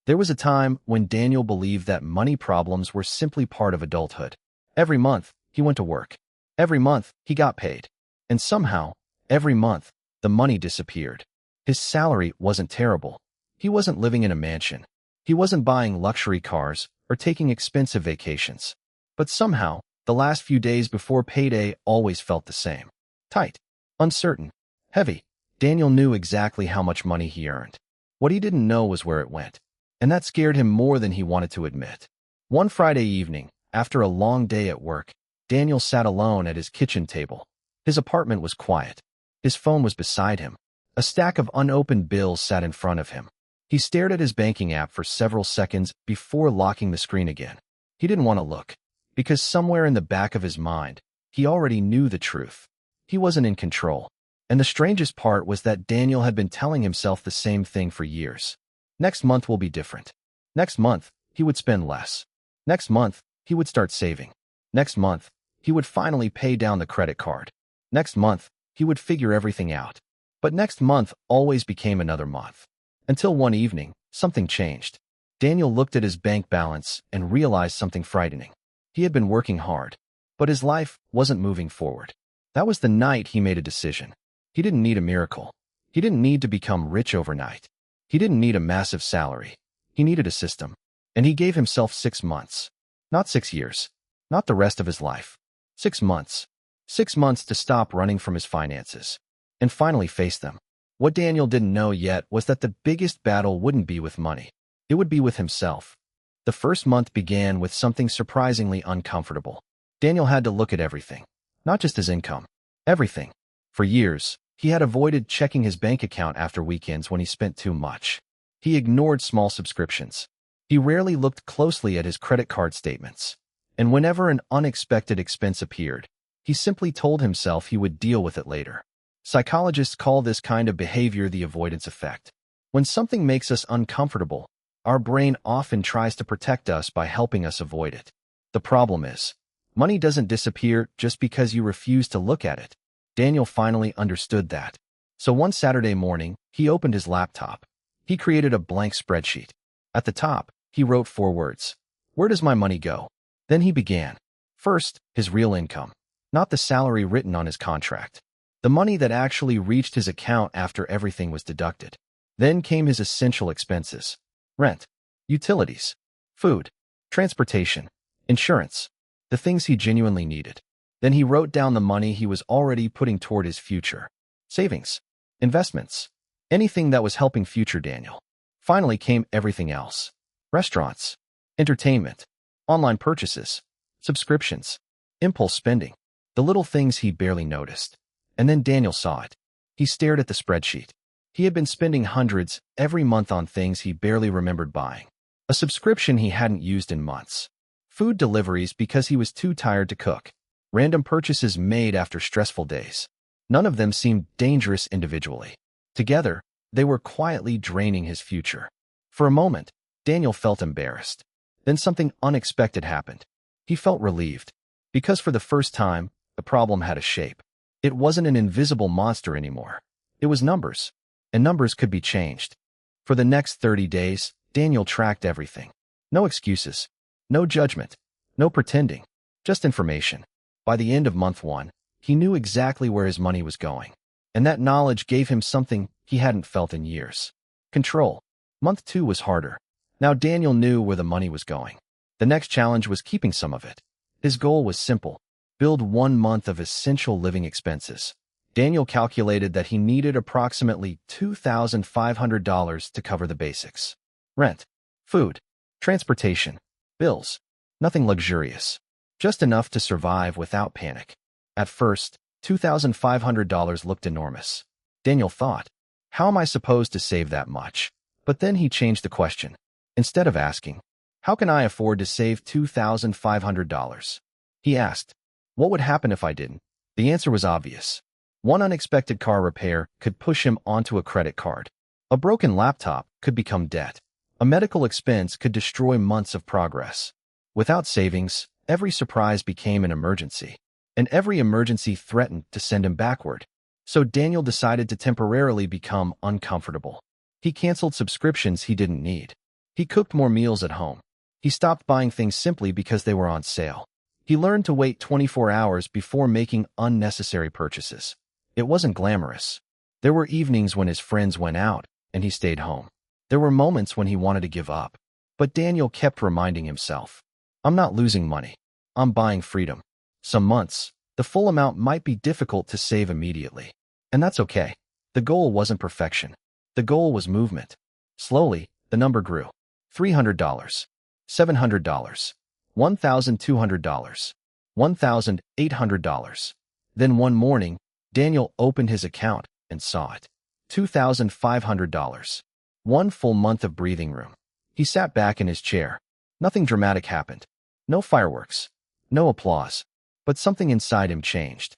There was a time when Daniel believed that money problems were simply part of adulthood. Every month, he went to work. Every month, he got paid. And somehow, every month, the money disappeared. His salary wasn't terrible. He wasn't living in a mansion. He wasn't buying luxury cars or taking expensive vacations. But somehow, the last few days before payday always felt the same. Tight, uncertain, heavy. Daniel knew exactly how much money he earned. What he didn't know was where it went. And that scared him more than he wanted to admit. One Friday evening, after a long day at work, Daniel sat alone at his kitchen table. His apartment was quiet. His phone was beside him. A stack of unopened bills sat in front of him. He stared at his banking app for several seconds before locking the screen again. He didn't want to look, because somewhere in the back of his mind, he already knew the truth. He wasn't in control. And the strangest part was that Daniel had been telling himself the same thing for years. Next month will be different. Next month, he would spend less. Next month, he would start saving. Next month, he would finally pay down the credit card. Next month, he would figure everything out. But next month always became another month. Until one evening, something changed. Daniel looked at his bank balance and realized something frightening. He had been working hard, but his life wasn't moving forward. That was the night he made a decision. He didn't need a miracle. He didn't need to become rich overnight. He didn't need a massive salary. He needed a system. And he gave himself 6 months. Not 6 years. Not the rest of his life. 6 months. 6 months to stop running from his finances. And finally face them. What Daniel didn't know yet was that the biggest battle wouldn't be with money. It would be with himself. The first month began with something surprisingly uncomfortable. Daniel had to look at everything. Not just his income. Everything. For years, he had avoided checking his bank account after weekends when he spent too much. He ignored small subscriptions. He rarely looked closely at his credit card statements. And whenever an unexpected expense appeared, he simply told himself he would deal with it later. Psychologists call this kind of behavior the avoidance effect. When something makes us uncomfortable, our brain often tries to protect us by helping us avoid it. The problem is, money doesn't disappear just because you refuse to look at it. Daniel finally understood that. So one Saturday morning, he opened his laptop. He created a blank spreadsheet. At the top, he wrote 4 words. Where does my money go? Then he began. First, his real income. Not the salary written on his contract. The money that actually reached his account after everything was deducted. Then came his essential expenses. Rent, utilities, food, transportation, insurance. The things he genuinely needed. Then he wrote down the money he was already putting toward his future. Savings, investments, anything that was helping future Daniel. Finally came everything else. Restaurants, entertainment, online purchases, subscriptions, impulse spending. The little things he barely noticed. And then Daniel saw it. He stared at the spreadsheet. He had been spending hundreds every month on things he barely remembered buying. A subscription he hadn't used in months. Food deliveries because he was too tired to cook. Random purchases made after stressful days. None of them seemed dangerous individually. Together, they were quietly draining his future. For a moment, Daniel felt embarrassed. Then something unexpected happened. He felt relieved. Because for the first time, the problem had a shape. It wasn't an invisible monster anymore. It was numbers. And numbers could be changed. For the next 30 days, Daniel tracked everything. No excuses. No judgment. No pretending. Just information. By the end of month 1, he knew exactly where his money was going. And that knowledge gave him something he hadn't felt in years. Control. Month 2 was harder. Now Daniel knew where the money was going. The next challenge was keeping some of it. His goal was simple. Build 1 month of essential living expenses. Daniel calculated that he needed approximately $2,500 to cover the basics. Rent, food, transportation, bills. Nothing luxurious. Just enough to survive without panic. At first, $2,500 looked enormous. Daniel thought, how am I supposed to save that much? But then he changed the question. Instead of asking, how can I afford to save $2,500? He asked, what would happen if I didn't? The answer was obvious. One unexpected car repair could push him onto a credit card. A broken laptop could become debt. A medical expense could destroy months of progress. Without savings, every surprise became an emergency. And every emergency threatened to send him backward. So Daniel decided to temporarily become uncomfortable. He canceled subscriptions he didn't need. He cooked more meals at home. He stopped buying things simply because they were on sale. He learned to wait 24 hours before making unnecessary purchases. It wasn't glamorous. There were evenings when his friends went out and he stayed home. There were moments when he wanted to give up. But Daniel kept reminding himself, I'm not losing money. I'm buying freedom. Some months, the full amount might be difficult to save immediately. And that's okay. The goal wasn't perfection. The goal was movement. Slowly, the number grew. $300, $700, $1,200, $1,800. Then one morning, Daniel opened his account and saw it. $2,500. One full month of breathing room. He sat back in his chair. Nothing dramatic happened. No fireworks. No applause. But something inside him changed.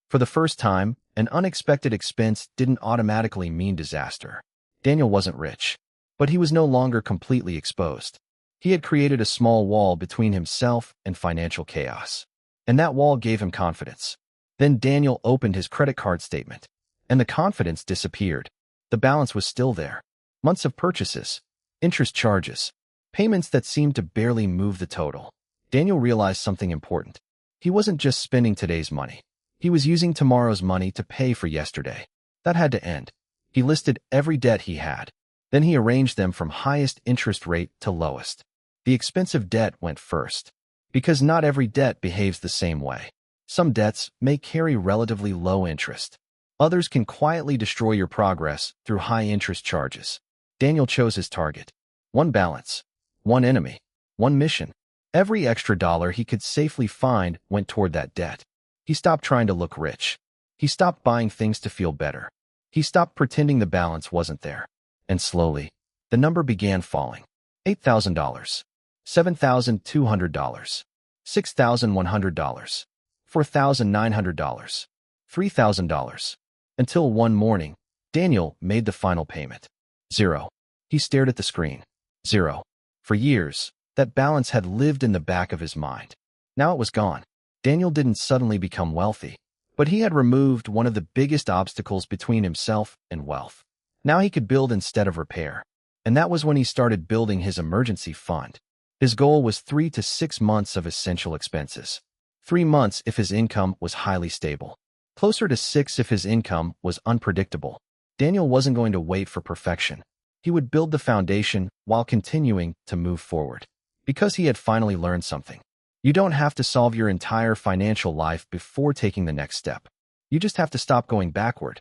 For the first time, an unexpected expense didn't automatically mean disaster. Daniel wasn't rich, but he was no longer completely exposed. He had created a small wall between himself and financial chaos. And that wall gave him confidence. Then Daniel opened his credit card statement, and the confidence disappeared. The balance was still there. Months of purchases, interest charges, payments that seemed to barely move the total. Daniel realized something important. He wasn't just spending today's money. He was using tomorrow's money to pay for yesterday. That had to end. He listed every debt he had. Then he arranged them from highest interest rate to lowest. The expensive debt went first. Because not every debt behaves the same way. Some debts may carry relatively low interest. Others can quietly destroy your progress through high interest charges. Daniel chose his target. One balance. One enemy. One mission. Every extra dollar he could safely find went toward that debt. He stopped trying to look rich. He stopped buying things to feel better. He stopped pretending the balance wasn't there. And slowly, the number began falling. $8,000, $7,200, $6,100, $4,900, $3,000. Until one morning, Daniel made the final payment. Zero. He stared at the screen. Zero. For years, that balance had lived in the back of his mind. Now it was gone. Daniel didn't suddenly become wealthy, but he had removed one of the biggest obstacles between himself and wealth. Now he could build instead of repair. And that was when he started building his emergency fund. His goal was 3 to 6 months of essential expenses. 3 months if his income was highly stable. Closer to 6 if his income was unpredictable. Daniel wasn't going to wait for perfection. He would build the foundation while continuing to move forward. Because he had finally learned something. You don't have to solve your entire financial life before taking the next step. You just have to stop going backward.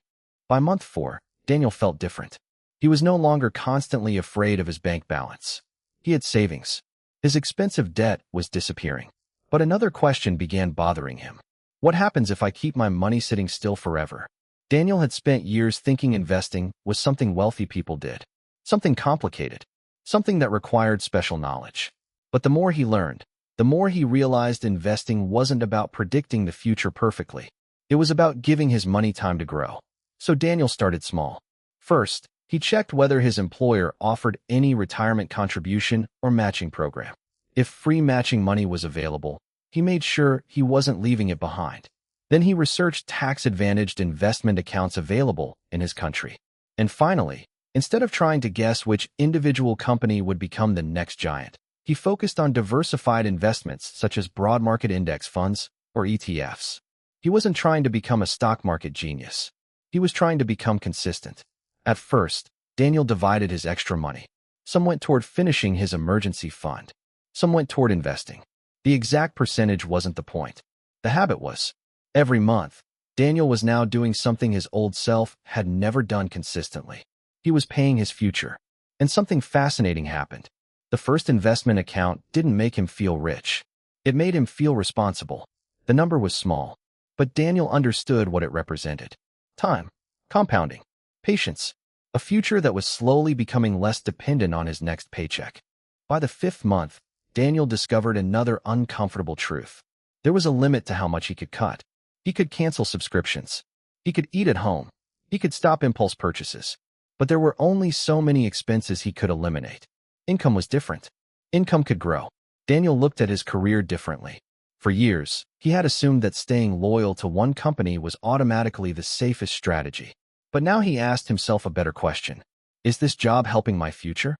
By month 4, Daniel felt different. He was no longer constantly afraid of his bank balance. He had savings. His expensive debt was disappearing. But another question began bothering him. What happens if I keep my money sitting still forever? Daniel had spent years thinking investing was something wealthy people did. Something complicated. Something that required special knowledge. But the more he learned, the more he realized investing wasn't about predicting the future perfectly. It was about giving his money time to grow. So Daniel started small. First, he checked whether his employer offered any retirement contribution or matching program. If free matching money was available, he made sure he wasn't leaving it behind. Then he researched tax-advantaged investment accounts available in his country. And finally, instead of trying to guess which individual company would become the next giant, he focused on diversified investments such as broad market index funds or ETFs. He wasn't trying to become a stock market genius. He was trying to become consistent. At first, Daniel divided his extra money. Some went toward finishing his emergency fund. Some went toward investing. The exact percentage wasn't the point. The habit was. Every month, Daniel was now doing something his old self had never done consistently. He was paying his future. And something fascinating happened. The first investment account didn't make him feel rich. It made him feel responsible. The number was small, but Daniel understood what it represented. Time, compounding, patience, a future that was slowly becoming less dependent on his next paycheck. By the 5th month, Daniel discovered another uncomfortable truth. There was a limit to how much he could cut. He could cancel subscriptions. He could eat at home. He could stop impulse purchases. But there were only so many expenses he could eliminate. Income was different. Income could grow. Daniel looked at his career differently. For years, he had assumed that staying loyal to one company was automatically the safest strategy. But now he asked himself a better question. Is this job helping my future?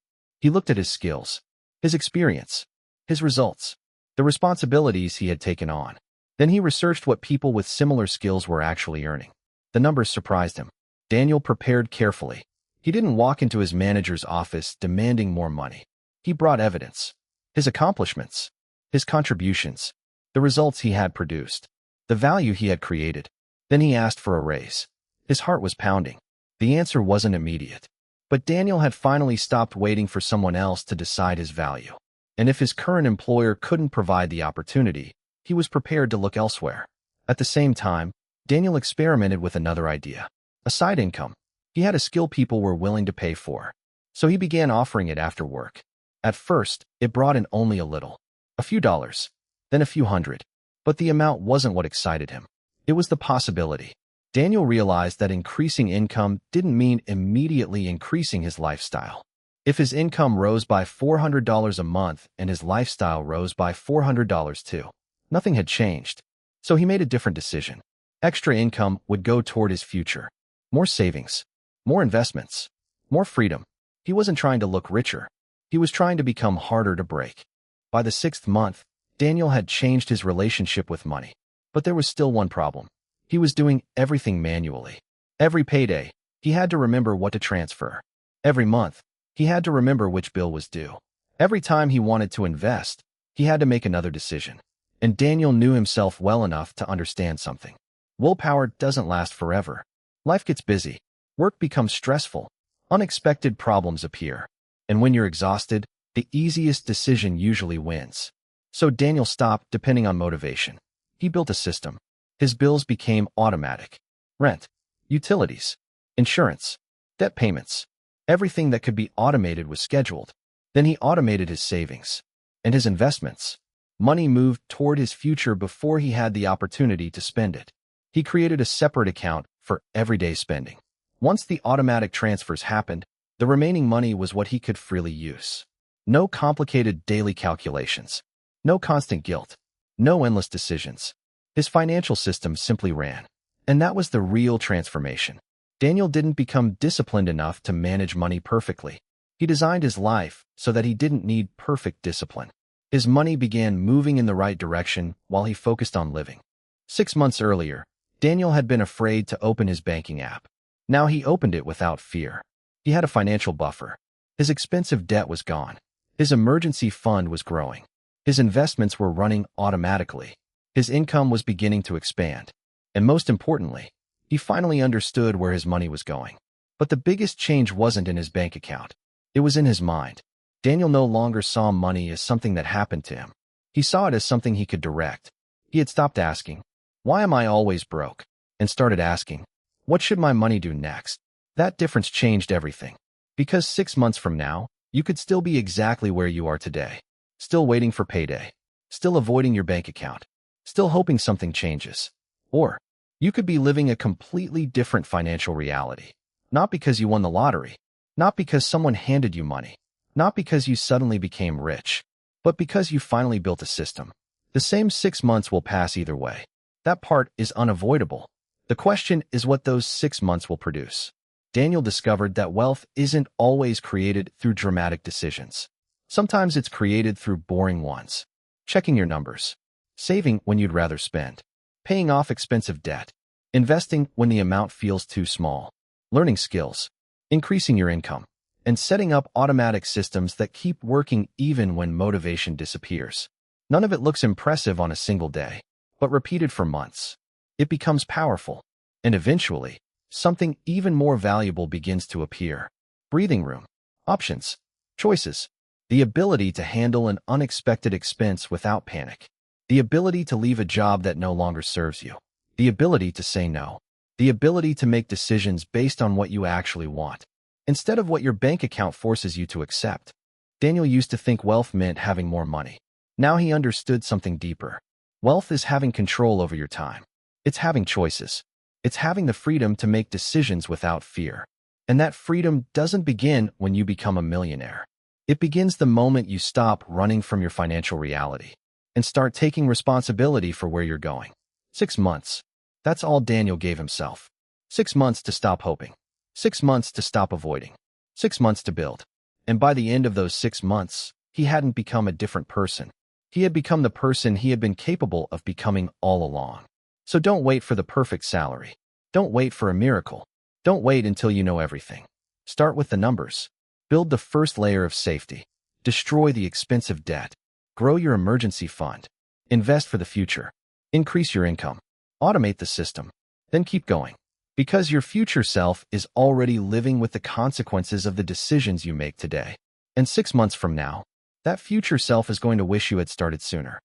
He looked at his skills, his experience, his results, the responsibilities he had taken on. Then he researched what people with similar skills were actually earning. The numbers surprised him. Daniel prepared carefully. He didn't walk into his manager's office demanding more money. He brought evidence, his accomplishments, his contributions, the results he had produced, the value he had created. Then he asked for a raise. His heart was pounding. The answer wasn't immediate. But Daniel had finally stopped waiting for someone else to decide his value. And if his current employer couldn't provide the opportunity, he was prepared to look elsewhere. At the same time, Daniel experimented with another idea, a side income. He had a skill people were willing to pay for. So he began offering it after work. At first, it brought in only a little, a few dollars, then a few hundred. But the amount wasn't what excited him. It was the possibility. Daniel realized that increasing income didn't mean immediately increasing his lifestyle. If his income rose by $400 a month and his lifestyle rose by $400 too, nothing had changed. So he made a different decision. Extra income would go toward his future. More savings, more investments, more freedom. He wasn't trying to look richer. He was trying to become harder to break. By the 6th month, Daniel had changed his relationship with money. But there was still one problem. He was doing everything manually. Every payday, he had to remember what to transfer. Every month, he had to remember which bill was due. Every time he wanted to invest, he had to make another decision. And Daniel knew himself well enough to understand something. Willpower doesn't last forever. Life gets busy. Work becomes stressful. Unexpected problems appear. And when you're exhausted, the easiest decision usually wins. So Daniel stopped depending on motivation. He built a system. His bills became automatic. Rent, utilities, insurance, debt payments. Everything that could be automated was scheduled. Then he automated his savings and his investments. Money moved toward his future before he had the opportunity to spend it. He created a separate account for everyday spending. Once the automatic transfers happened, the remaining money was what he could freely use. No complicated daily calculations. No constant guilt. No endless decisions. His financial system simply ran. And that was the real transformation. Daniel didn't become disciplined enough to manage money perfectly. He designed his life so that he didn't need perfect discipline. His money began moving in the right direction while he focused on living. 6 months earlier, Daniel had been afraid to open his banking app. Now he opened it without fear. He had a financial buffer. His expensive debt was gone. His emergency fund was growing. His investments were running automatically. His income was beginning to expand. And most importantly, he finally understood where his money was going. But the biggest change wasn't in his bank account. It was in his mind. Daniel no longer saw money as something that happened to him. He saw it as something he could direct. He had stopped asking, "Why am I always broke?" and started asking, "What should my money do next?" That difference changed everything. Because 6 months from now, you could still be exactly where you are today. Still waiting for payday. Still avoiding your bank account. Still hoping something changes. Or you could be living a completely different financial reality. Not because you won the lottery. Not because someone handed you money. Not because you suddenly became rich. But because you finally built a system. The same 6 months will pass either way. That part is unavoidable. The question is what those 6 months will produce. Daniel discovered that wealth isn't always created through dramatic decisions. Sometimes it's created through boring ones. Checking your numbers. Saving when you'd rather spend. Paying off expensive debt. Investing when the amount feels too small. Learning skills. Increasing your income. And setting up automatic systems that keep working even when motivation disappears. None of it looks impressive on a single day, but repeated for months, it becomes powerful. And eventually, something even more valuable begins to appear. Breathing room. Options. Choices. The ability to handle an unexpected expense without panic. The ability to leave a job that no longer serves you. The ability to say no. The ability to make decisions based on what you actually want, instead of what your bank account forces you to accept. Daniel used to think wealth meant having more money. Now he understood something deeper. Wealth is having control over your time. It's having choices. It's having the freedom to make decisions without fear. And that freedom doesn't begin when you become a millionaire. It begins the moment you stop running from your financial reality and start taking responsibility for where you're going. 6 months. That's all Daniel gave himself. 6 months to stop hoping. 6 months to stop avoiding. 6 months to build. And by the end of those 6 months, he hadn't become a different person. He had become the person he had been capable of becoming all along. So don't wait for the perfect salary. Don't wait for a miracle. Don't wait until you know everything. Start with the numbers. Build the first layer of safety. Destroy the expensive debt. Grow your emergency fund. Invest for the future. Increase your income. Automate the system. Then keep going. Because your future self is already living with the consequences of the decisions you make today. And 6 months from now, that future self is going to wish you had started sooner.